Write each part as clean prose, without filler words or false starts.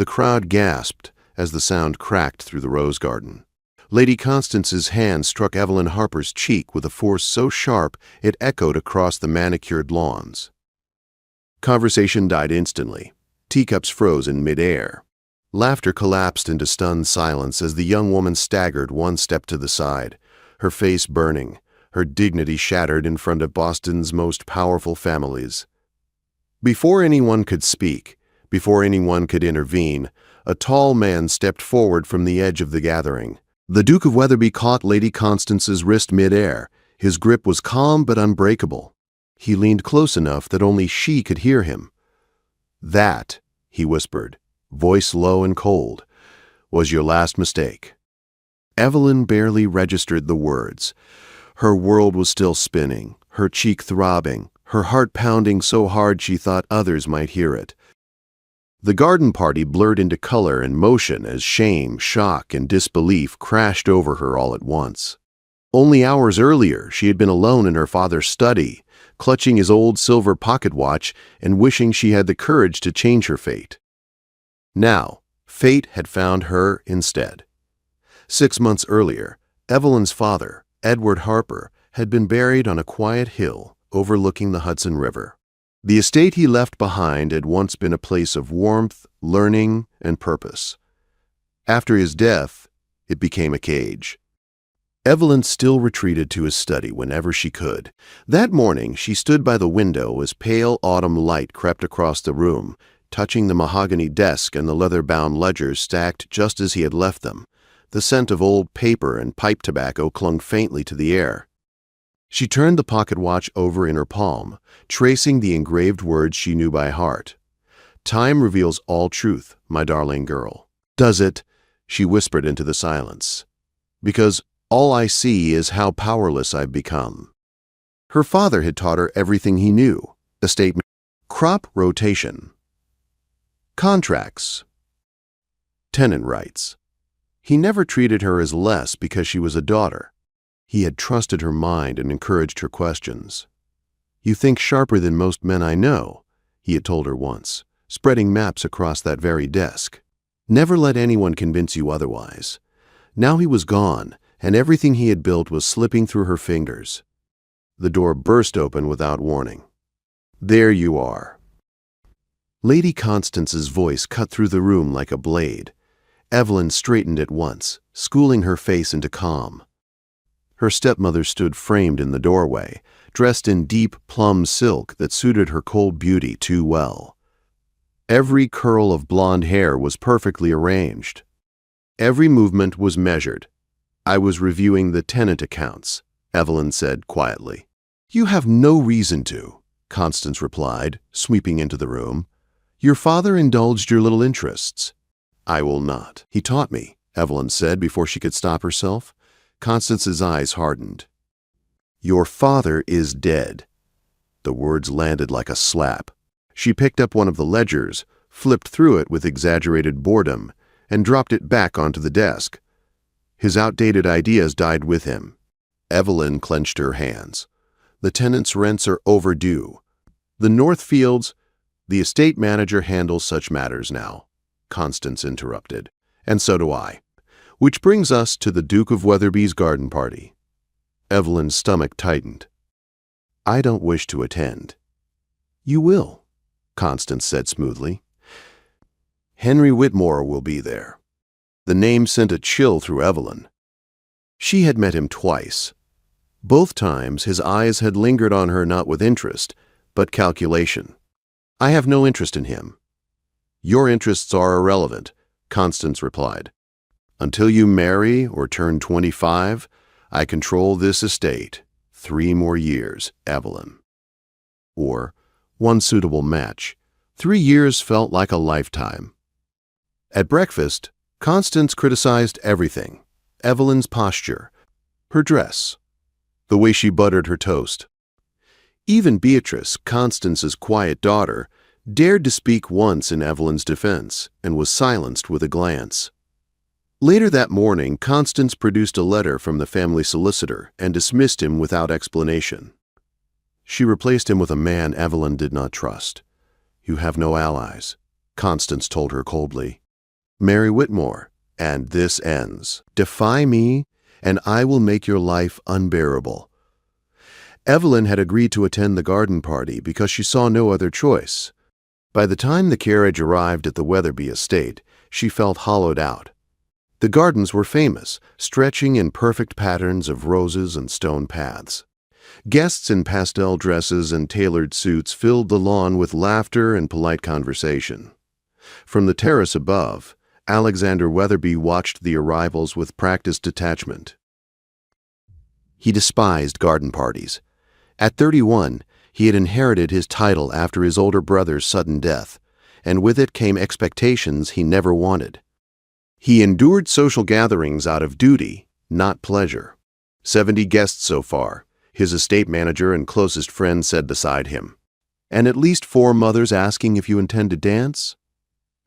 The crowd gasped as the sound cracked through the rose garden. Lady Constance's hand struck Evelyn Harper's cheek with a force so sharp it echoed across the manicured lawns. Conversation died instantly. Teacups froze in midair. Laughter collapsed into stunned silence as the young woman staggered one step to the side, her face burning, her dignity shattered in front of Boston's most powerful families. Before anyone could speak, before anyone could intervene, a tall man stepped forward from the edge of the gathering. The Duke of Weatherby caught Lady Constance's wrist midair. His grip was calm but unbreakable. He leaned close enough that only she could hear him. "That," he whispered, voice low and cold, "was your last mistake." Evelyn barely registered the words. Her world was still spinning, her cheek throbbing, her heart pounding so hard she thought others might hear it. The garden party blurred into color and motion as shame, shock, and disbelief crashed over her all at once. Only hours earlier, she had been alone in her father's study, clutching his old silver pocket watch and wishing she had the courage to change her fate. Now, fate had found her instead. 6 months earlier, Evelyn's father, Edward Harper, had been buried on a quiet hill overlooking the Hudson River. The estate he left behind had once been a place of warmth, learning, and purpose. After his death, it became a cage. Evelyn still retreated to his study whenever she could. That morning, she stood by the window as pale autumn light crept across the room, touching the mahogany desk and the leather-bound ledgers stacked just as he had left them. The scent of old paper and pipe tobacco clung faintly to the air. She turned the pocket watch over in her palm, tracing the engraved words she knew by heart. "Time reveals all truth, my darling girl." "Does it?" she whispered into the silence. "Because all I see is how powerless I've become." Her father had taught her everything he knew: estate, crop rotation, contracts, tenant rights. He never treated her as less because she was a daughter. He had trusted her mind and encouraged her questions. "You think sharper than most men I know," he had told her once, spreading maps across that very desk. "Never let anyone convince you otherwise." Now he was gone, and everything he had built was slipping through her fingers. The door burst open without warning. "There you are." Lady Constance's voice cut through the room like a blade. Evelyn straightened at once, schooling her face into calm. Her stepmother stood framed in the doorway, dressed in deep plum silk that suited her cold beauty too well. Every curl of blonde hair was perfectly arranged. Every movement was measured. "I was reviewing the tenant accounts," Evelyn said quietly. "You have no reason to," Constance replied, sweeping into the room. "Your father indulged your little interests." "I will not. He taught me," Evelyn said before she could stop herself. Constance's eyes hardened. "Your father is dead." The words landed like a slap. She picked up one of the ledgers, flipped through it with exaggerated boredom, and dropped it back onto the desk. His outdated ideas died with him. Evelyn clenched her hands. "The tenants' rents are overdue. The Northfields—" "The estate manager handles such matters now," Constance interrupted. "And so do I. Which brings us to the Duke of Weatherby's garden party." Evelyn's stomach tightened. "I don't wish to attend." "You will," Constance said smoothly. "Henry Whitmore will be there." The name sent a chill through Evelyn. She had met him twice. Both times his eyes had lingered on her not with interest, but calculation. "I have no interest in him." "Your interests are irrelevant," Constance replied. "Until you marry or turn 25, I control this estate. 3 more years, Evelyn." Or, one suitable match. 3 years felt like a lifetime. At breakfast, Constance criticized everything: Evelyn's posture, her dress, the way she buttered her toast. Even Beatrice, Constance's quiet daughter, dared to speak once in Evelyn's defense and was silenced with a glance. Later that morning, Constance produced a letter from the family solicitor and dismissed him without explanation. She replaced him with a man Evelyn did not trust. "You have no allies," Constance told her coldly. Mary Whitmore, and this ends. Defy me, and I will make your life unbearable. Evelyn had agreed to attend the garden party because she saw no other choice. By the time the carriage arrived at the Weatherby estate, she felt hollowed out. The gardens were famous, stretching in perfect patterns of roses and stone paths. Guests in pastel dresses and tailored suits filled the lawn with laughter and polite conversation. From the terrace above, Alexander Weatherby watched the arrivals with practiced detachment. He despised garden parties. At 31, he had inherited his title after his older brother's sudden death, and with it came expectations he never wanted. He endured social gatherings out of duty, not pleasure. 70 guests so far, his estate manager and closest friend said beside him. And at least 4 mothers asking if you intend to dance?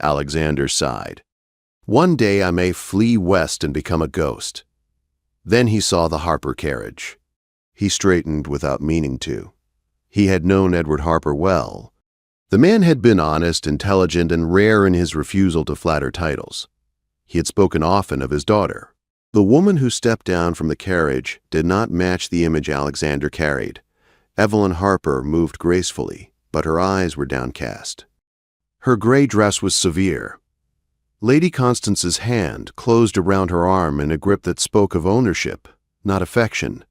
Alexander sighed. One day I may flee west and become a ghost. Then he saw the Harper carriage. He straightened without meaning to. He had known Edward Harper well. The man had been honest, intelligent, and rare in his refusal to flatter titles. He had spoken often of his daughter. The woman who stepped down from the carriage did not match the image Alexander carried. Evelyn Harper moved gracefully, but her eyes were downcast. Her gray dress was severe. Lady Constance's hand closed around her arm in a grip that spoke of ownership, not affection.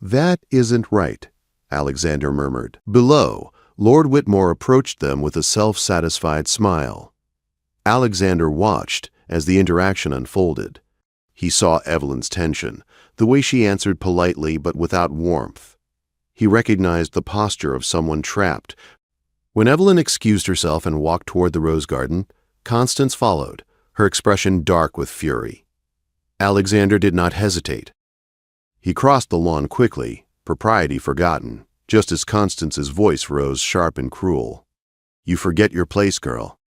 "That isn't right," Alexander murmured. Below, Lord Whitmore approached them with a self-satisfied smile. Alexander watched as the interaction unfolded. He saw Evelyn's tension, the way she answered politely but without warmth. He recognized the posture of someone trapped. When Evelyn excused herself and walked toward the rose garden, Constance followed, her expression dark with fury. Alexander did not hesitate. He crossed the lawn quickly, propriety forgotten, just as Constance's voice rose sharp and cruel. "You forget your place, girl."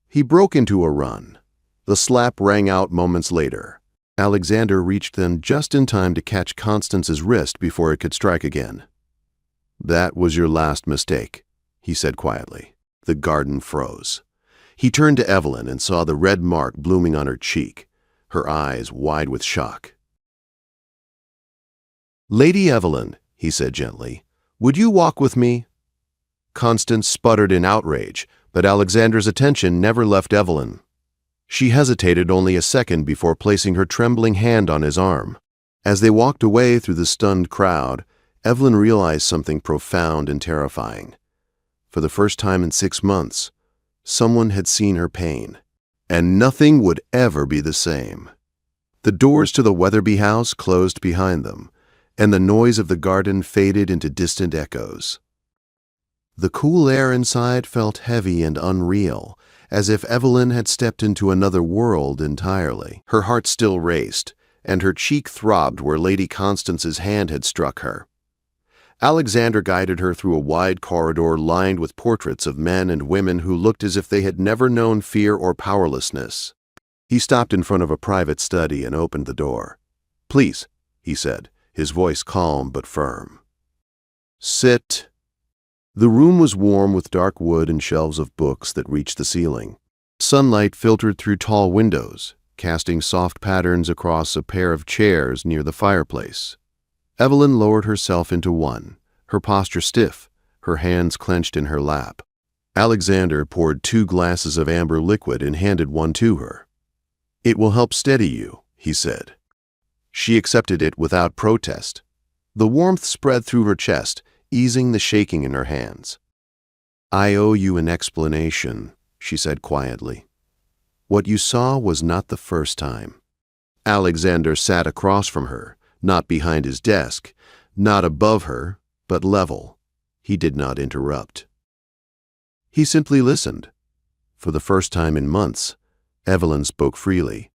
He broke into a run. The slap rang out moments later. Alexander reached them just in time to catch Constance's wrist before it could strike again. "That was your last mistake," he said quietly. The garden froze. He turned to Evelyn and saw the red mark blooming on her cheek, her eyes wide with shock. "Lady Evelyn," he said gently, "would you walk with me?" Constance sputtered in outrage, but Alexander's attention never left Evelyn. She hesitated only a second before placing her trembling hand on his arm. As they walked away through the stunned crowd, Evelyn realized something profound and terrifying. For the first time in 6 months, someone had seen her pain, and nothing would ever be the same. The doors to the Weatherby house closed behind them, and the noise of the garden faded into distant echoes. The cool air inside felt heavy and unreal, as if Evelyn had stepped into another world entirely. Her heart still raced, and her cheek throbbed where Lady Constance's hand had struck her. Alexander guided her through a wide corridor lined with portraits of men and women who looked as if they had never known fear or powerlessness. He stopped in front of a private study and opened the door. "Please," he said, his voice calm but firm. "Sit." The room was warm with dark wood and shelves of books that reached the ceiling. Sunlight filtered through tall windows, casting soft patterns across a pair of chairs near the fireplace. Evelyn lowered herself into one, her posture stiff, her hands clenched in her lap. Alexander poured 2 glasses of amber liquid and handed one to her. "It will help steady you," he said. She accepted it without protest. The warmth spread through her chest, easing the shaking in her hands. "I owe you an explanation," she said quietly. "What you saw was not the first time." Alexander sat across from her, not behind his desk, not above her, but level. He did not interrupt. He simply listened. For the first time in months, Evelyn spoke freely.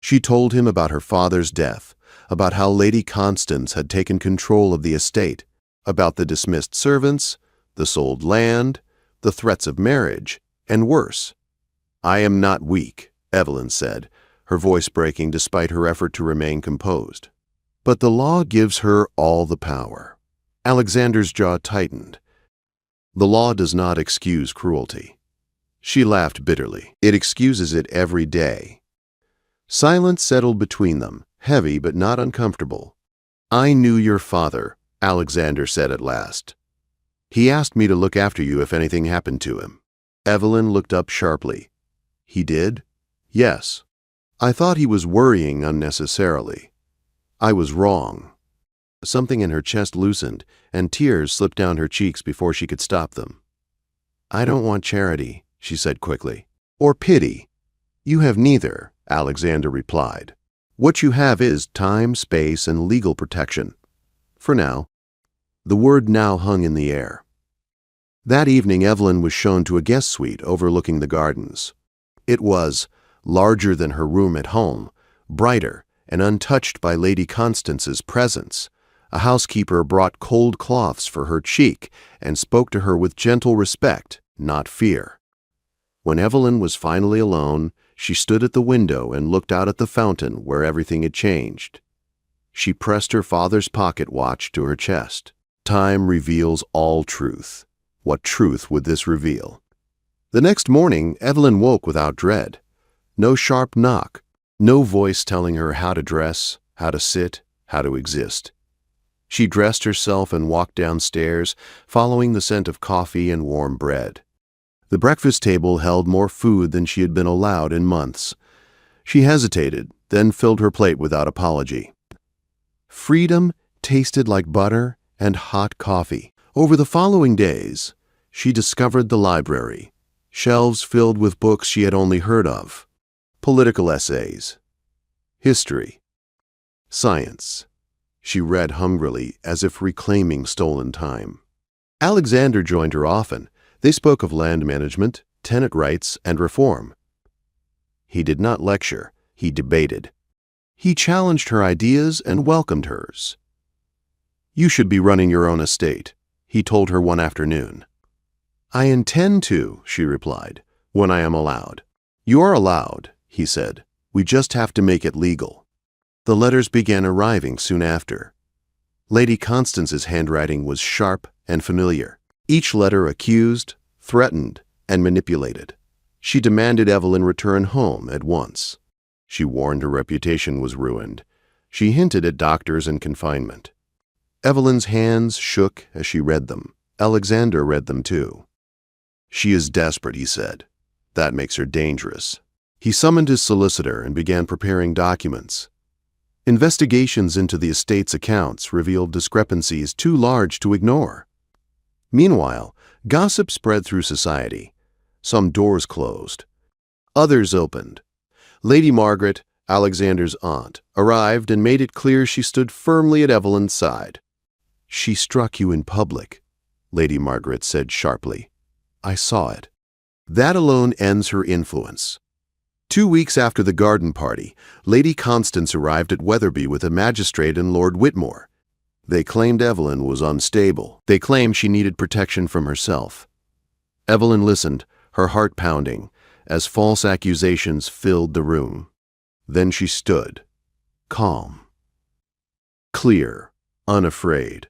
She told him about her father's death, about how Lady Constance had taken control of the estate, about the dismissed servants, the sold land, the threats of marriage, and worse. "I am not weak," Evelyn said, her voice breaking despite her effort to remain composed. "But the law gives her all the power." Alexander's jaw tightened. "The law does not excuse cruelty." She laughed bitterly. It excuses it every day. Silence settled between them, heavy but not uncomfortable. I knew your father, Alexander said at last. He asked me to look after you if anything happened to him. Evelyn looked up sharply. He did? Yes. I thought he was worrying unnecessarily. I was wrong. Something in her chest loosened, and tears slipped down her cheeks before she could stop them. I don't want charity, she said quickly. Or pity. You have neither, Alexander replied. What you have is time, space, and legal protection. For now. The word now hung in the air. That evening, Evelyn was shown to a guest suite overlooking the gardens. It was larger than her room at home, brighter and untouched by Lady Constance's presence. A housekeeper brought cold cloths for her cheek and spoke to her with gentle respect, not fear. When Evelyn was finally alone, she stood at the window and looked out at the fountain where everything had changed. She pressed her father's pocket watch to her chest. Time reveals all truth. What truth would this reveal? The next morning, Evelyn woke without dread. No sharp knock, no voice telling her how to dress, how to sit, how to exist. She dressed herself and walked downstairs, following the scent of coffee and warm bread. The breakfast table held more food than she had been allowed in months. She hesitated, then filled her plate without apology. Freedom tasted like butter and hot coffee. Over the following days, she discovered the library, shelves filled with books she had only heard of. Political essays, history, science. She read hungrily, as if reclaiming stolen time. Alexander joined her often. They spoke of land management, tenant rights, and reform. He did not lecture, he debated. He challenged her ideas and welcomed hers. You should be running your own estate, he told her one afternoon. I intend to, she replied, when I am allowed. You are allowed, he said. We just have to make it legal. The letters began arriving soon after. Lady Constance's handwriting was sharp and familiar. Each letter accused, threatened, and manipulated. She demanded Evelyn return home at once. She warned her reputation was ruined. She hinted at doctors and confinement. Evelyn's hands shook as she read them. Alexander read them too. She is desperate, he said. That makes her dangerous. He summoned his solicitor and began preparing documents. Investigations into the estate's accounts revealed discrepancies too large to ignore. Meanwhile, gossip spread through society. Some doors closed. Others opened. Lady Margaret, Alexander's aunt, arrived and made it clear she stood firmly at Evelyn's side. She struck you in public, Lady Margaret said sharply. I saw it. That alone ends her influence. 2 weeks after the garden party, Lady Constance arrived at Wetherby with a magistrate and Lord Whitmore. They claimed Evelyn was unstable. They claimed she needed protection from herself. Evelyn listened, her heart pounding, as false accusations filled the room. Then she stood, calm, clear, unafraid.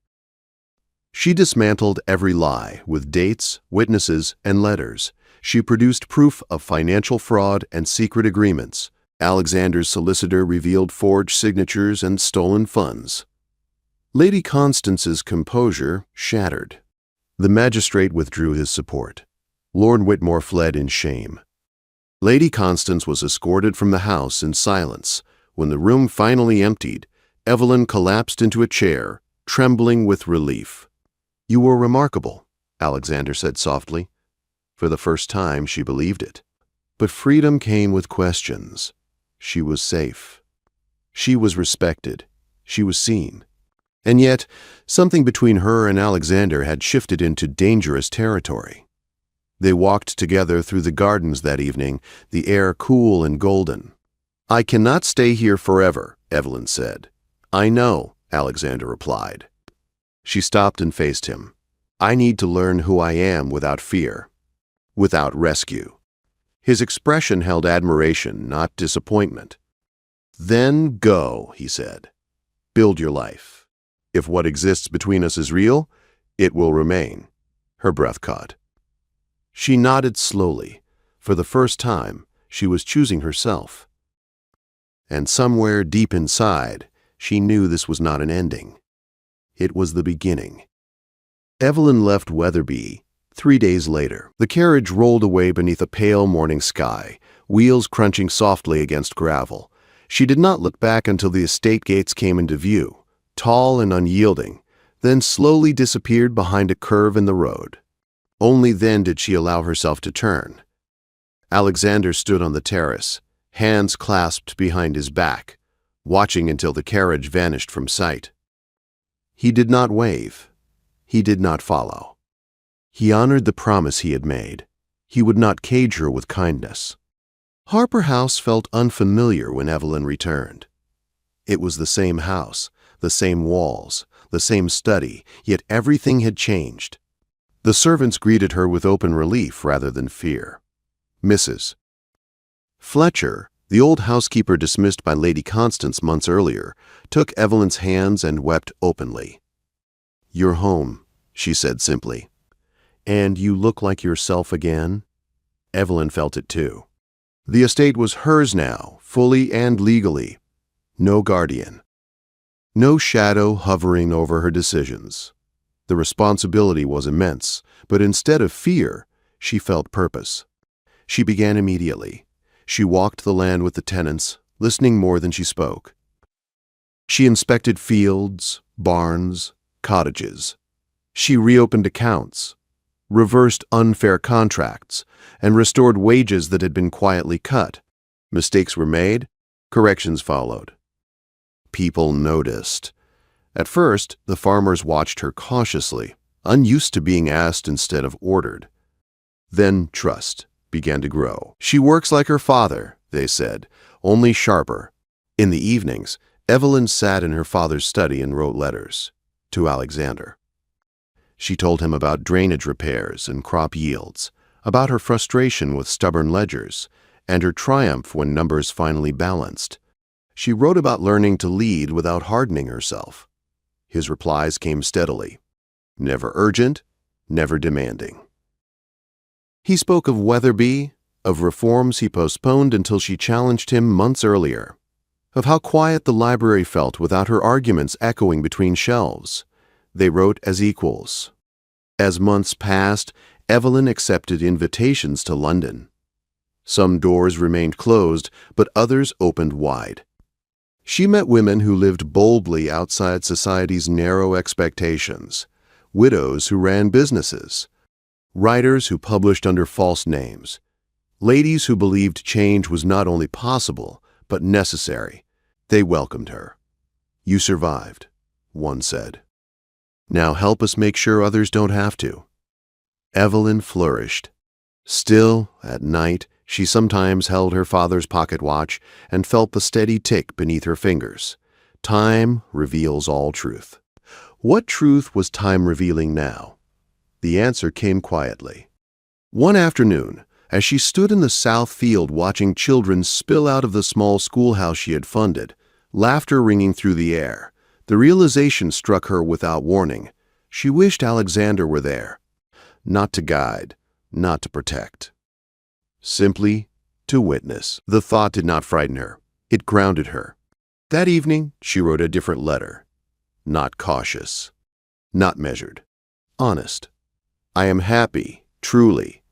She dismantled every lie with dates, witnesses, and letters. She produced proof of financial fraud and secret agreements. Alexander's solicitor revealed forged signatures and stolen funds. Lady Constance's composure shattered. The magistrate withdrew his support. Lord Whitmore fled in shame. Lady Constance was escorted from the house in silence. When the room finally emptied, Evelyn collapsed into a chair, trembling with relief. You were remarkable, Alexander said softly. For the first time, she believed it. But freedom came with questions. She was safe. She was respected. She was seen. And yet, something between her and Alexander had shifted into dangerous territory. They walked together through the gardens that evening, the air cool and golden. I cannot stay here forever, Evelyn said. I know, Alexander replied. She stopped and faced him. I need to learn who I am without fear. Without rescue. His expression held admiration, not disappointment. Then go, he said. Build your life. If what exists between us is real, it will remain. Her breath caught. She nodded slowly, For the first time, she was choosing herself. And somewhere deep inside, she knew this was not an ending. It was the beginning. Evelyn left Weatherby 3 days later. The carriage rolled away beneath a pale morning sky, wheels crunching softly against gravel. She did not look back until the estate gates came into view, tall and unyielding, then slowly disappeared behind a curve in the road. Only then did she allow herself to turn. Alexander stood on the terrace, hands clasped behind his back, watching until the carriage vanished from sight. He did not wave. He did not follow. He honored the promise he had made. He would not cage her with kindness. Harper House felt unfamiliar when Evelyn returned. It was the same house, the same walls, the same study, yet everything had changed. The servants greeted her with open relief rather than fear. Mrs. Fletcher, the old housekeeper dismissed by Lady Constance months earlier, took Evelyn's hands and wept openly. "You're home," she said simply. "And you look like yourself again." Evelyn felt it too. The estate was hers now, fully and legally. No guardian. No shadow hovering over her decisions. The responsibility was immense, but instead of fear, she felt purpose. She began immediately. She walked the land with the tenants, listening more than she spoke. She inspected fields, barns, cottages. She reopened accounts, reversed unfair contracts, and restored wages that had been quietly cut. Mistakes were made, corrections followed. People noticed. At first, the farmers watched her cautiously, unused to being asked instead of ordered. Then trust began to grow. "She works like her father," they said, "only sharper." In the evenings, Evelyn sat in her father's study and wrote letters to Alexander. She told him about drainage repairs and crop yields, about her frustration with stubborn ledgers, and her triumph when numbers finally balanced. She wrote about learning to lead without hardening herself. His replies came steadily, never urgent, never demanding. He spoke of Weatherby, of reforms he postponed until she challenged him months earlier, of how quiet the library felt without her arguments echoing between shelves. They wrote as equals. As months passed, Evelyn accepted invitations to London. Some doors remained closed, but others opened wide. She met women who lived boldly outside society's narrow expectations, widows who ran businesses, writers who published under false names, ladies who believed change was not only possible, but necessary. They welcomed her. "You survived," one said. "Now help us make sure others don't have to." Evelyn flourished. Still, at night, she sometimes held her father's pocket watch and felt the steady tick beneath her fingers. Time reveals all truth. What truth was time revealing now? The answer came quietly. One afternoon, as she stood in the south field watching children spill out of the small schoolhouse she had funded, laughter ringing through the air, the realization struck her without warning. She wished Alexander were there. Not to guide, not to protect. Simply to witness. The thought did not frighten her. It grounded her. That evening, she wrote a different letter. Not cautious. Not measured. Honest. "I am happy, truly.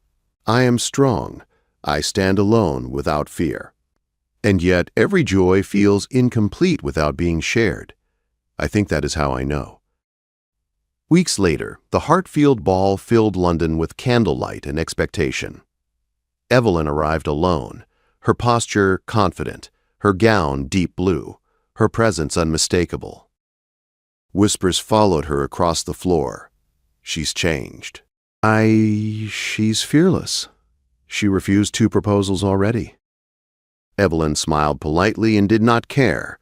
I am strong. I stand alone without fear. And yet every joy feels incomplete without being shared. I think that is how I know." Weeks later, the Hartfield ball filled London with candlelight and expectation. Evelyn arrived alone, her posture confident, her gown deep blue, her presence unmistakable. Whispers followed her across the floor. "She's changed." She's fearless. She refused 2 proposals already." Evelyn smiled politely and did not care.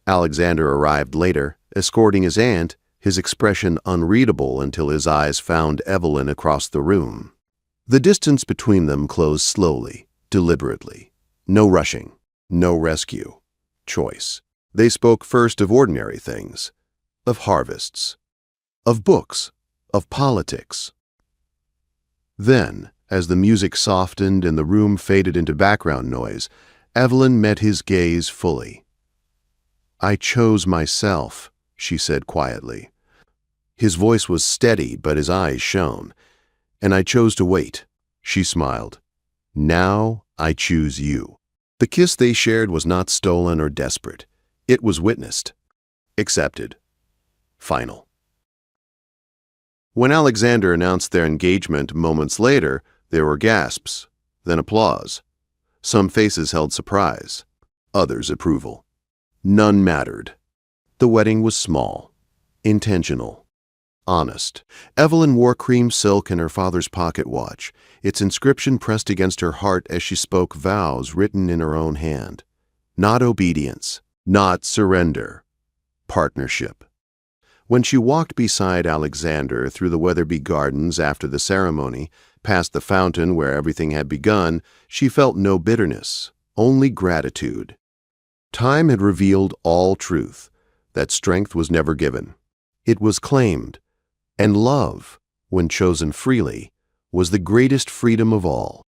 Alexander arrived later, escorting his aunt, his expression unreadable until his eyes found Evelyn across the room. The distance between them closed slowly, deliberately. No rushing, no rescue. Choice. They spoke first of ordinary things, of harvests, of books, of politics. Then, As the music softened and the room faded into background noise, Evelyn met his gaze fully. "I chose myself," she said quietly. His voice was steady, but his eyes shone. "And I chose to wait," she smiled. "Now I choose you." The kiss they shared was not stolen or desperate. It was witnessed, accepted, final. When Alexander announced their engagement moments later, there were gasps, then applause. Some faces held surprise, others approval. None mattered. The wedding was small, intentional, honest. Evelyn wore cream silk and her father's pocket watch, its inscription pressed against her heart as she spoke vows written in her own hand. Not obedience, not surrender, partnership. When she walked beside Alexander through the Weatherby Gardens after the ceremony, past the fountain where everything had begun, she felt no bitterness, only gratitude. Time had revealed all truth, that strength was never given. It was claimed, and love, when chosen freely, was the greatest freedom of all.